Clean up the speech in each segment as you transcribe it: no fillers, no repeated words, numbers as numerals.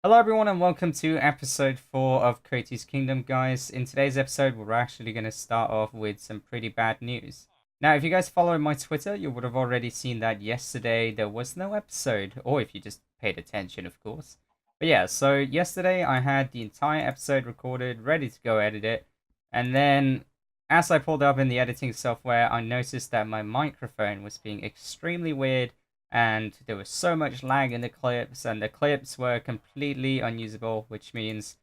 Hello everyone and welcome to episode 4 of Kotie's Kingdom, guys. In today's episode, we're actually going to start off with some pretty bad news. Now, if you guys follow my Twitter, you would have already seen that yesterday there was no episode, or if you just paid attention, of course. But yeah, so yesterday I had the entire episode recorded, ready to go edit it, and then as I pulled up in the editing software, I noticed that my microphone was being extremely weird and there was so much lag in the clips, and the clips were completely unusable, which means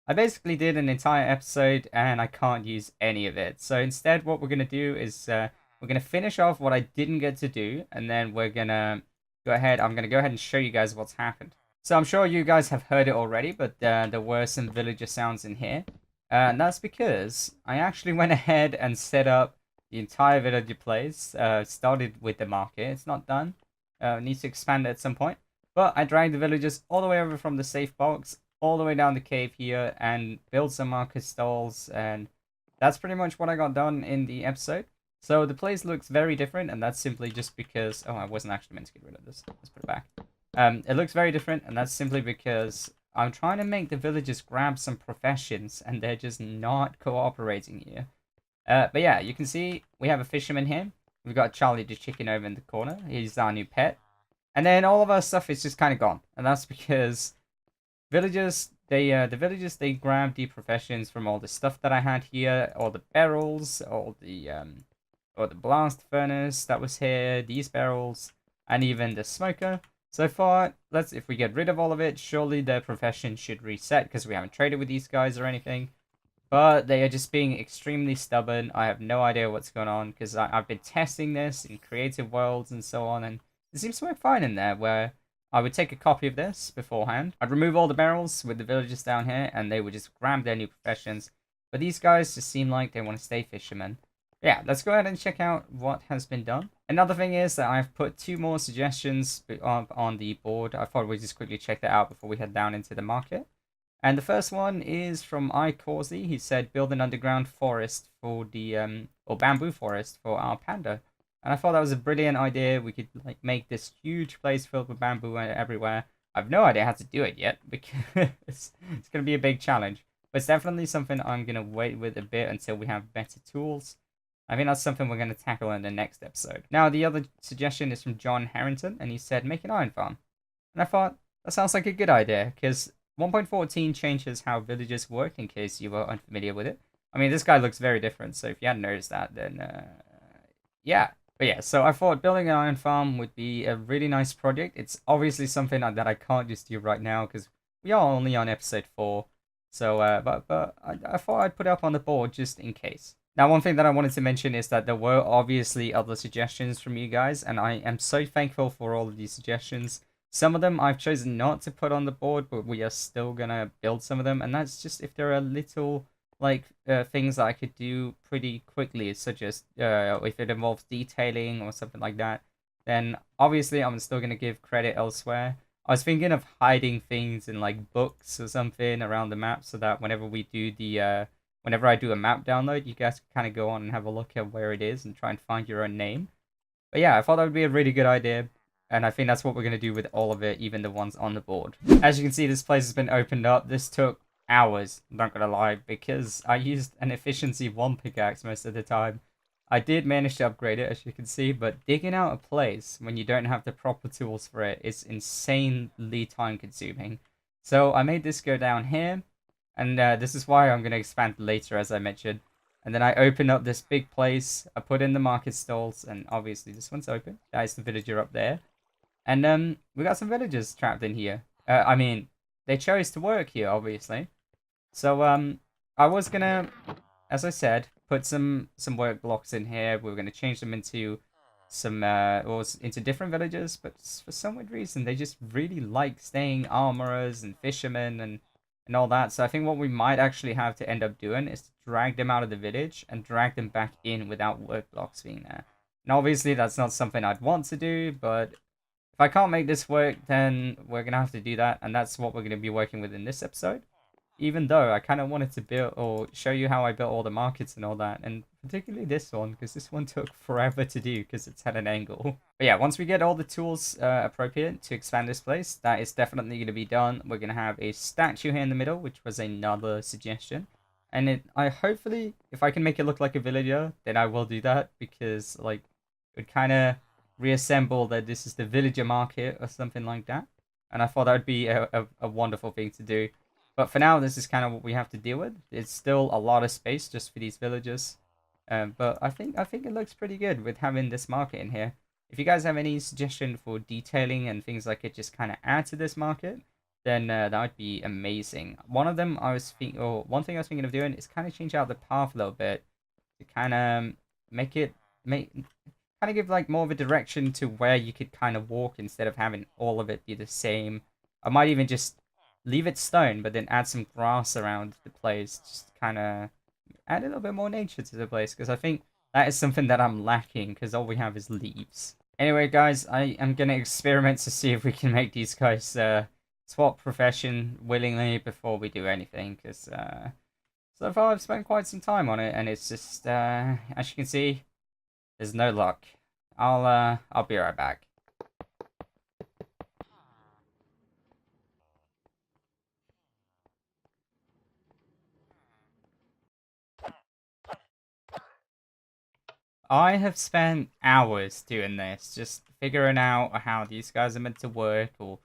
I basically did an entire episode and I can't use any of it. So instead, what we're going to do is we're going to finish off what I didn't get to do, and then we're going to I'm going to go ahead and show you guys what's happened. So I'm sure you guys have heard it already, but there were some villager sounds in here. And that's because I actually went ahead and set up the entire villager place, started with the market. It's not done. Needs to expand at some point. But I dragged the villagers all the way over from the safe box, all the way down the cave here, and built some market stalls, and that's pretty much what I got done in the episode. So the place looks very different, and that's simply just because... Oh, I wasn't actually meant to get rid of this. Let's put it back. It looks very different, and that's simply because I'm trying to make the villagers grab some professions, and they're just not cooperating here. But yeah, you can see we have a fisherman here. We've got Charlie the chicken over in the corner. He's our new pet. And then all of our stuff is just kind of gone. And that's because the villagers, they grabbed the professions from all the stuff that I had here. All the barrels, all the blast furnace that was here, these barrels, and even the smoker. So far, if we get rid of all of it, surely their profession should reset because we haven't traded with these guys or anything. But they are just being extremely stubborn. I have no idea what's going on because I've been testing this in creative worlds and so on, and it seems to work fine in there where I would take a copy of this beforehand. I'd remove all the barrels with the villagers down here and they would just grab their new professions. But these guys just seem like they want to stay fishermen. Yeah, let's go ahead and check out what has been done. Another thing is that I've put 2 more suggestions on the board. I thought we'd just quickly check that out before we head down into the market. And the first one is from Kotie. He said, build an underground forest for the, or bamboo forest for our panda. And I thought that was a brilliant idea. We could, like, make this huge place filled with bamboo everywhere. I have no idea how to do it yet, because it's going to be a big challenge. But it's definitely something I'm going to wait with a bit until we have better tools. I think that's something we're going to tackle in the next episode. Now, the other suggestion is from John Harrington, and he said, make an iron farm. And I thought, that sounds like a good idea, because 1.14 changes how villages work, in case you were unfamiliar with it. I mean, this guy looks very different, so if you hadn't noticed that, then, yeah. But yeah, so I thought building an iron farm would be a really nice project. It's obviously something that I can't just do right now, because we are only on episode 4. So, but I thought I'd put it up on the board just in case. Now, one thing that I wanted to mention is that there were obviously other suggestions from you guys, and I am so thankful for all of these suggestions. Some of them I've chosen not to put on the board, but we are still gonna build some of them, and that's just if there are little, like, things that I could do pretty quickly, such as if it involves detailing or something like that, then obviously I'm still gonna give credit elsewhere. I was thinking of hiding things in, like, books or something around the map, so that whenever I do a map download, you guys can kind of go on and have a look at where it is and try and find your own name. But yeah, I thought that would be a really good idea. And I think that's what we're going to do with all of it, even the ones on the board. As you can see, this place has been opened up. This took hours, not going to lie, because I used an efficiency 1 pickaxe most of the time. I did manage to upgrade it, as you can see, but digging out a place when you don't have the proper tools for it is insanely time consuming. So I made this go down here, and this is why I'm going to expand later, as I mentioned. And then I open up this big place, I put in the market stalls, and obviously this one's open. That is the villager up there. And we got some villagers trapped in here. I mean, they chose to work here, obviously. So I was gonna, as I said, put some work blocks in here. We were gonna change them into into different villagers, but for some weird reason they just really like staying armorers and fishermen and all that. So I think what we might actually have to end up doing is to drag them out of the village and drag them back in without work blocks being there. And obviously that's not something I'd want to do, but if I can't make this work, then we're going to have to do that, and that's what we're going to be working with in this episode. even though I kind of wanted to build or show you how I built all the markets and all that, and particularly this one, because this one took forever to do because it's at an angle. But yeah, once we get all the tools appropriate to expand this place, that is definitely going to be done. We're going to have a statue here in the middle, which was another suggestion. And I hopefully, if I can make it look like a villager, then I will do that, because like it would kind of reassemble that this is the villager market or something like that. And I thought that would be a wonderful thing to do. But for now, this is kind of what we have to deal with. It's still a lot of space just for these villagers. But I think it looks pretty good with having this market in here. If you guys have any suggestion for detailing and things like it, just kind of add to this market, then that would be amazing. One thing I was thinking of doing is kind of change out the path a little bit to kind of kind of give like more of a direction to where you could kind of walk instead of having all of it be the same. I might even just leave it stone, but then add some grass around the place, just kind of add a little bit more nature to the place, because I think that is something that I'm lacking, because all we have is leaves. Anyway, guys, I am going to experiment to see if we can make these guys swap profession willingly before we do anything, because so far I've spent quite some time on it, and it's just, as you can see, there's no luck. I'll be right back. I have spent hours doing this, just figuring out how these guys are meant to work, or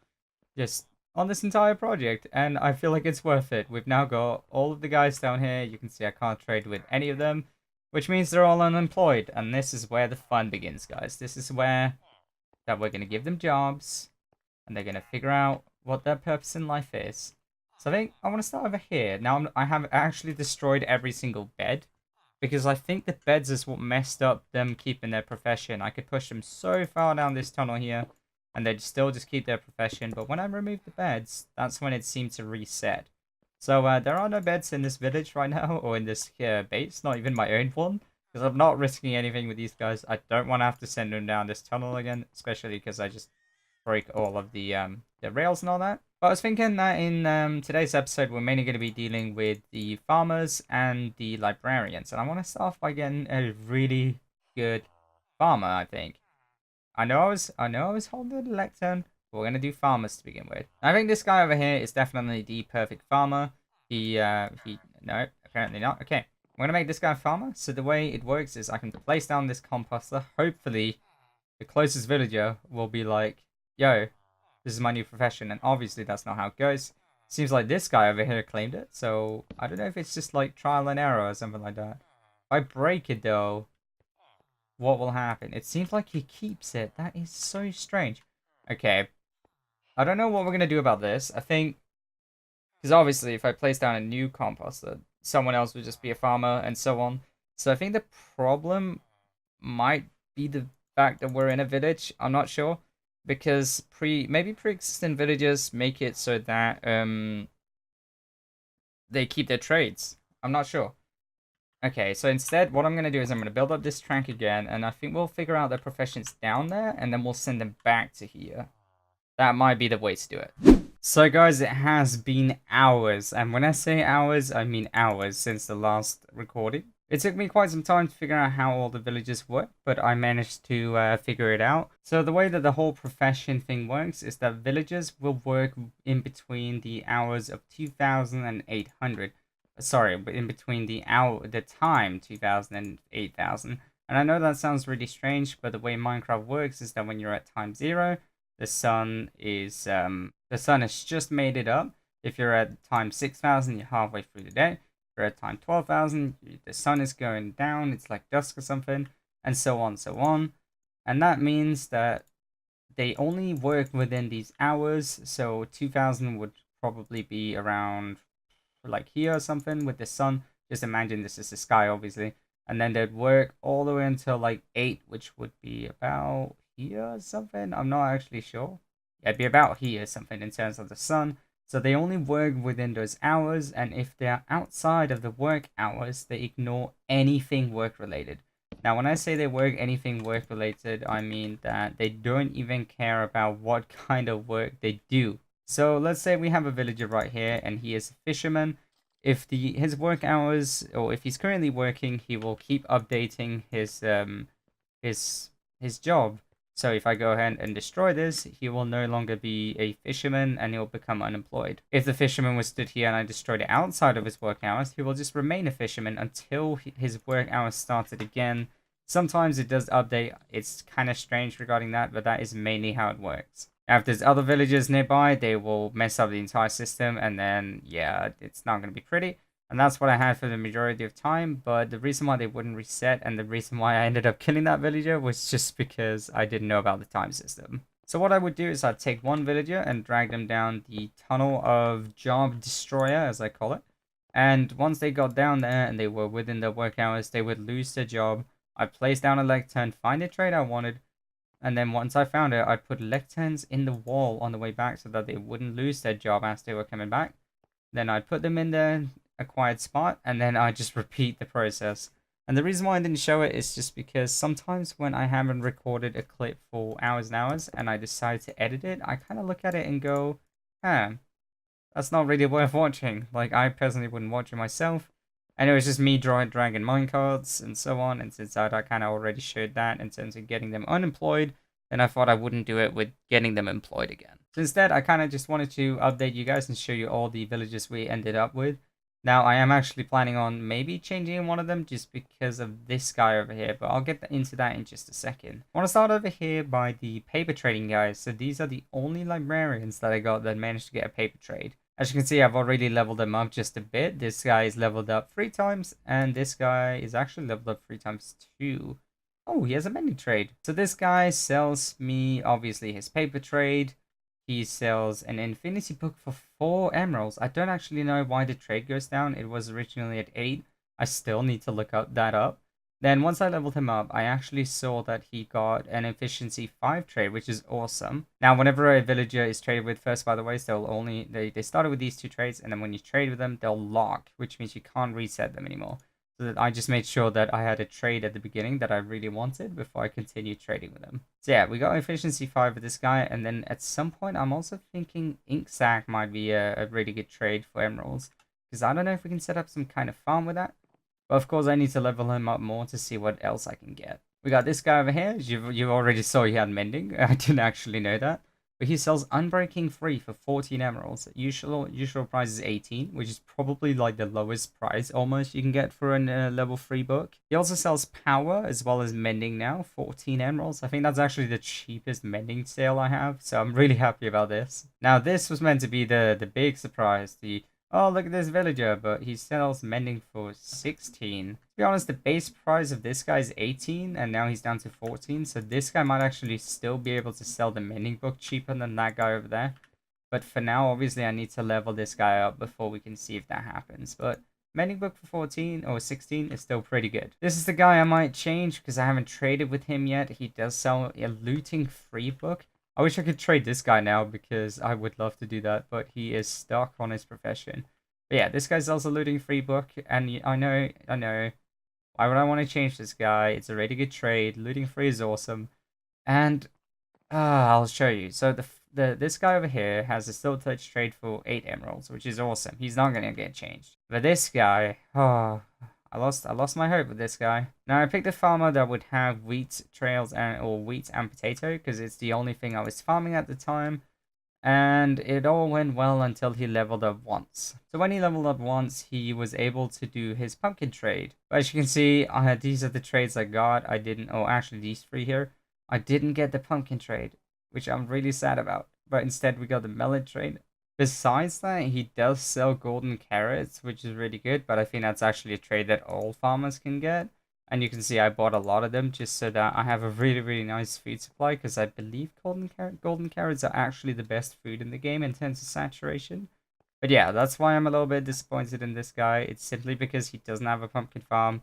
just on this entire project, and I feel like it's worth it. We've now got all of the guys down here. You can see I can't trade with any of them, which means they're all unemployed, and this is where the fun begins, guys. This is where that we're going to give them jobs, and they're going to figure out what their purpose in life is. So I think I want to start over here. Now I have actually destroyed every single bed, because I think the beds is what messed up them keeping their profession. I could push them so far down this tunnel here, and they'd still just keep their profession. But when I removed the beds, that's when it seemed to reset. So there are no beds in this village right now, or in this base, not even my own one, because I'm not risking anything with these guys. I don't want to have to send them down this tunnel again, especially because I just break all of the rails and all that. But I was thinking that in today's episode, we're mainly going to be dealing with the farmers and the librarians. And I want to start off by getting a really good farmer, I think. I know I was holding the lectern, but we're going to do farmers to begin with. I think this guy over here is definitely the perfect farmer. No, apparently not. Okay, I'm going to make this guy a farmer. So the way it works is I can place down this composter. Hopefully, the closest villager will be like, yo, this is my new profession. And obviously that's not how it goes. Seems like this guy over here claimed it. So I don't know if it's just like trial and error or something like that. If I break it though, what will happen? It seems like he keeps it. That is so strange. Okay. I don't know what we're going to do about this. I think, because obviously if I place down a new composter, someone else would just be a farmer and so on. So I think the problem might be the fact that we're in a village. I'm not sure, because maybe pre-existing villages make it so that they keep their trades. I'm not sure. Okay, so instead, what I'm going to do is I'm going to build up this track again, and I think we'll figure out their professions down there, and then we'll send them back to here. That might be the way to do it. So guys, it has been hours, and when I say hours, I mean hours since the last recording. It took me quite some time to figure out how all the villages work, but I managed to figure it out. So the way that the whole profession thing works is that villagers will work in between the hours of 2,800. Sorry, but in between the time 2,000 and 8,000. And I know that sounds really strange, but the way Minecraft works is that when you're at time 0, the sun has just made it up. If you're at time 6,000, you're halfway through the day. If you're at time 12,000, the sun is going down. It's like dusk or something, and so on, so on. And that means that they only work within these hours. So 2,000 would probably be around like here or something with the sun. Just imagine this is the sky, obviously. And then they'd work all the way until like 8, which would be about here or something. I'm not actually sure. Yeah, it'd be about here or something in terms of the sun. So they only work within those hours, and if they're outside of the work hours, they ignore anything work related. Now, when I say they work anything work related, I mean that they don't even care about what kind of work they do. So let's say we have a villager right here and he is a fisherman. If his work hours, or if he's currently working, he will keep updating his his job. So if I go ahead and destroy this, he will no longer be a fisherman and he'll become unemployed. If the fisherman was stood here and I destroyed it outside of his work hours, he will just remain a fisherman until his work hours started again. Sometimes it does update. It's kind of strange regarding that, but that is mainly how it works. Now, if there's other villagers nearby, they will mess up the entire system, and then, yeah, it's not going to be pretty. And that's what I had for the majority of time, but the reason why they wouldn't reset and the reason why I ended up killing that villager was just because I didn't know about the time system. So what I would do is I'd take one villager and drag them down the tunnel of Job Destroyer, as I call it. And once they got down there and they were within their work hours, they would lose their job. I'd place down a lectern, find a trade I wanted, and then once I found it, I'd put lecterns in the wall on the way back so that they wouldn't lose their job as they were coming back. Then I'd put them in their acquired spot, and then I'd just repeat the process. And the reason why I didn't show it is just because sometimes when I haven't recorded a clip for hours and hours, and I decide to edit it, I kind of look at it and go, huh, that's not really worth watching. Like, I personally wouldn't watch it myself. And it was just me dragging minecarts and so on. And since I kind of already showed that in terms of getting them unemployed, then I thought I wouldn't do it with getting them employed again. So instead, I kind of just wanted to update you guys and show you all the villages we ended up with. Now, I am actually planning on maybe changing one of them just because of this guy over here, but I'll get into that in just a second. I want to start over here by the paper trading guys. So these are the only librarians that I got that managed to get a paper trade. As you can see, I've already leveled them up just a bit. This guy is leveled up 3 times, and this guy is actually leveled up 3 times too. Oh, he has a mending trade. So this guy sells me, obviously, his paper trade. He sells an infinity book for 4 emeralds. I don't actually know why the trade goes down. It was originally at 8. I still need to look that up. Then once I leveled him up, I actually saw that he got an efficiency 5 trade, which is awesome. Now, whenever a villager is traded with, first, by the way, they started with these 2 trades, and then when you trade with them, they'll lock, which means you can't reset them anymore. So that I just made sure that I had a trade at the beginning that I really wanted before I continued trading with them. So yeah, we got efficiency 5 with this guy, and then at some point, I'm also thinking ink sack might be a really good trade for emeralds, because I don't know if we can set up some kind of farm with that. But of course, I need to level him up more to see what else I can get. We got this guy over here. You already saw he had mending. I didn't actually know that. But he sells Unbreaking Free for 14 emeralds. Usual price is 18, which is probably like the lowest price almost you can get for a level 3 book. He also sells Power as well as Mending now, 14 emeralds. I think that's actually the cheapest mending sale I have, so I'm really happy about this. Now, this was meant to be the big surprise, oh, look at this villager, but he sells mending for 16. To be honest, the base price of this guy is 18, and now he's down to 14. So this guy might actually still be able to sell the mending book cheaper than that guy over there. But for now, obviously, I need to level this guy up before we can see if that happens. But mending book for 14 or 16 is still pretty good. This is the guy I might change because I haven't traded with him yet. He does sell a looting free book. I wish I could trade this guy now because I would love to do that, but he is stuck on his profession. But yeah, this guy's also looting free book, and I know. Why would I want to change this guy? It's a really good trade. Looting free is awesome, and I'll show you. So this guy over here has a still touch trade for 8 emeralds, which is awesome. He's not gonna get changed. But this guy, I lost my hope with this guy. Now I picked a farmer that would have wheat trails or wheat and potato because it's the only thing I was farming at the time. And it all went well until he leveled up once. So when he leveled up once, he was able to do his pumpkin trade. But as you can see, these are the trades I got. I didn't, actually these 3 here. I didn't get the pumpkin trade, which I'm really sad about. But instead we got the melon trade. Besides that, he does sell golden carrots, which is really good, but I think that's actually a trade that all farmers can get. And you can see I bought a lot of them just so that I have a really, really nice food supply, because I believe golden carrots are actually the best food in the game in terms of saturation. But yeah, that's why I'm a little bit disappointed in this guy. It's simply because he doesn't have a pumpkin farm.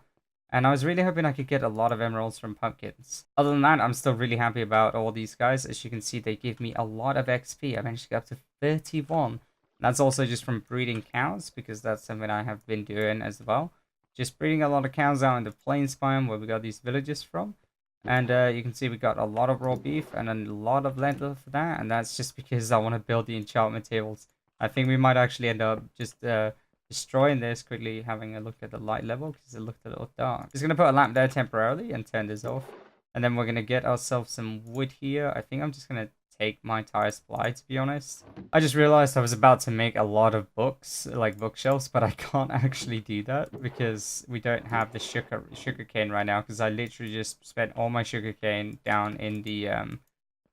And I was really hoping I could get a lot of emeralds from pumpkins. Other than that, I'm still really happy about all these guys. As you can see, they give me a lot of XP. I managed to get up to 31. That's also just from breeding cows, because that's something I have been doing as well. Just breeding a lot of cows out in the plains biome where we got these villages from. And you can see we got a lot of raw beef and a lot of lentil for that. And that's just because I want to build the enchantment tables. I think we might actually end up just destroying this quickly, having a look at the light level because it looked a little dark. Just going to put a lamp there temporarily and turn this off. And then we're going to get ourselves some wood here. I think I'm just going to take my entire supply, to be honest. I just realized I was about to make a lot of books, like bookshelves, but I can't actually do that because we don't have the sugar cane right now, because I literally just spent all my sugar cane down in the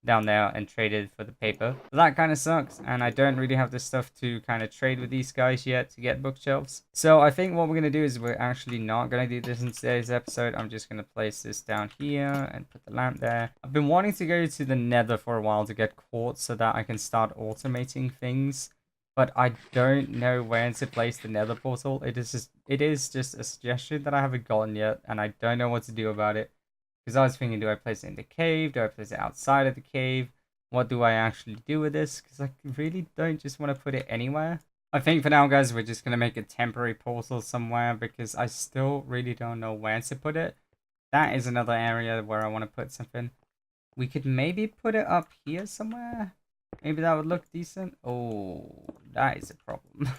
down there and traded for the paper. So that kind of sucks, and I don't really have the stuff to kind of trade with these guys yet to get bookshelves. So I think what we're going to do is we're actually not going to do this in today's episode. I'm just going to place this down here and put the lamp there. I've been wanting to go to the nether for a while to get quartz so that I can start automating things, but I don't know where to place the nether portal. It is just a suggestion that I haven't gotten yet, and I don't know what to do about it. Because I was thinking, do I place it in the cave? Do I place it outside of the cave? What do I actually do with this? Because I really don't just want to put it anywhere. I think for now, guys, we're just going to make a temporary portal somewhere because I still really don't know where to put it. That is another area where I want to put something. We could maybe put it up here somewhere. Maybe that would look decent. Oh, that is a problem.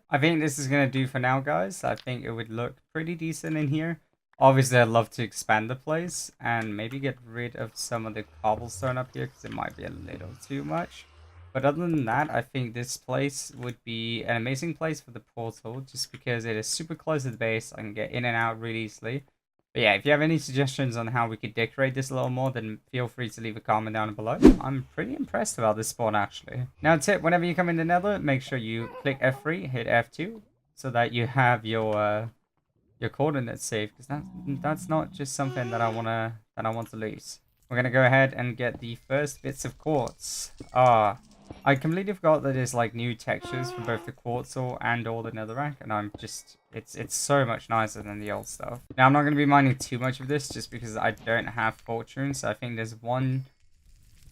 I think this is going to do for now, guys. I think it would look pretty decent in here. Obviously, I'd love to expand the place and maybe get rid of some of the cobblestone up here because it might be a little too much. But other than that, I think this place would be an amazing place for the portal just because it is super close to the base. I can get in and out really easily. But yeah, if you have any suggestions on how we could decorate this a little more, then feel free to leave a comment down below. I'm pretty impressed about this spawn, actually. Now, tip, whenever you come in the nether, make sure you click F3, hit F2, so that you have your coordinates saved, because that's not just something that I want to lose. We're gonna go ahead and get the first bits of quartz. I completely forgot that there's like new textures for both the quartz ore and all the netherrack, and I'm just it's so much nicer than the old stuff. Now I'm not gonna be mining too much of this just because I don't have fortune, so I think there's one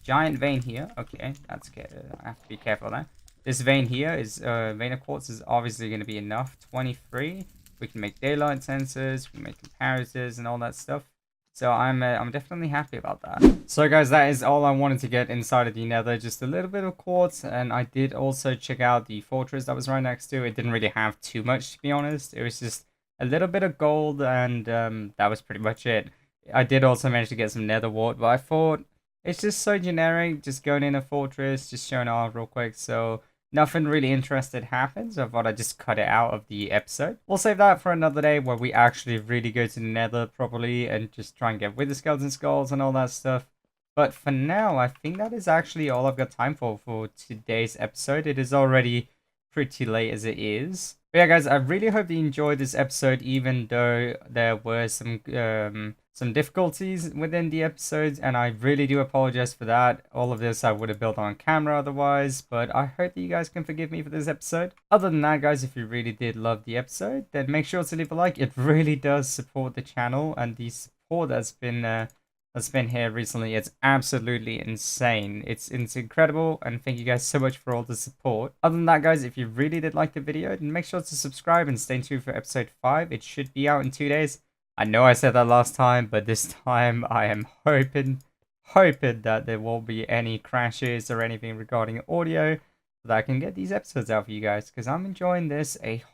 giant vein here. Okay, that's good. I have to be careful there. This vein here is vein of quartz is obviously going to be enough. 23. We can make daylight sensors, we can make comparators and all that stuff. So I'm definitely happy about that. So guys, that is all I wanted to get inside of the nether. Just a little bit of quartz, and I did also check out the fortress that was right next to it. It didn't really have too much, to be honest. It was just a little bit of gold, and that was pretty much it. I did also manage to get some nether wart, but I thought it's just so generic, just going in a fortress, just showing off real quick. So nothing really interesting happens. I thought I'd just cut it out of the episode. We'll save that for another day where we actually really go to the nether properly and just try and get with the skeleton skulls and all that stuff. But for now, I think that is actually all I've got time for today's episode. It is already pretty late as it is. But yeah, guys, I really hope you enjoyed this episode, even though there were some difficulties within the episodes, and I really do apologize for that. All of this I would have built on camera otherwise, but I hope that you guys can forgive me for this episode. Other than that, guys, if you really did love the episode, then make sure to leave a like. It really does support the channel, and the support that's been here recently, it's absolutely insane. It's incredible, and thank you guys so much for all the support. Other than that, guys, if you really did like the video, then make sure to subscribe and stay tuned for episode 5. It should be out in 2 days. I know I said that last time, but this time I am hoping that there won't be any crashes or anything regarding audio, so that I can get these episodes out for you guys, because I'm enjoying this a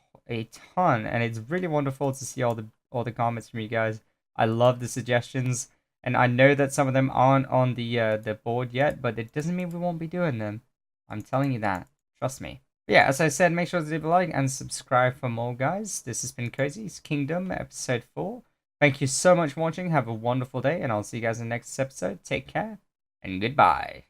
ton, and it's really wonderful to see all the comments from you guys. I love the suggestions, and I know that some of them aren't on the board yet, but it doesn't mean we won't be doing them. I'm telling you that. Trust me. But yeah, as I said, make sure to leave a like and subscribe for more, guys. This has been Kotie's Kingdom, episode 4. Thank you so much for watching. Have a wonderful day, and I'll see you guys in the next episode. Take care, and goodbye.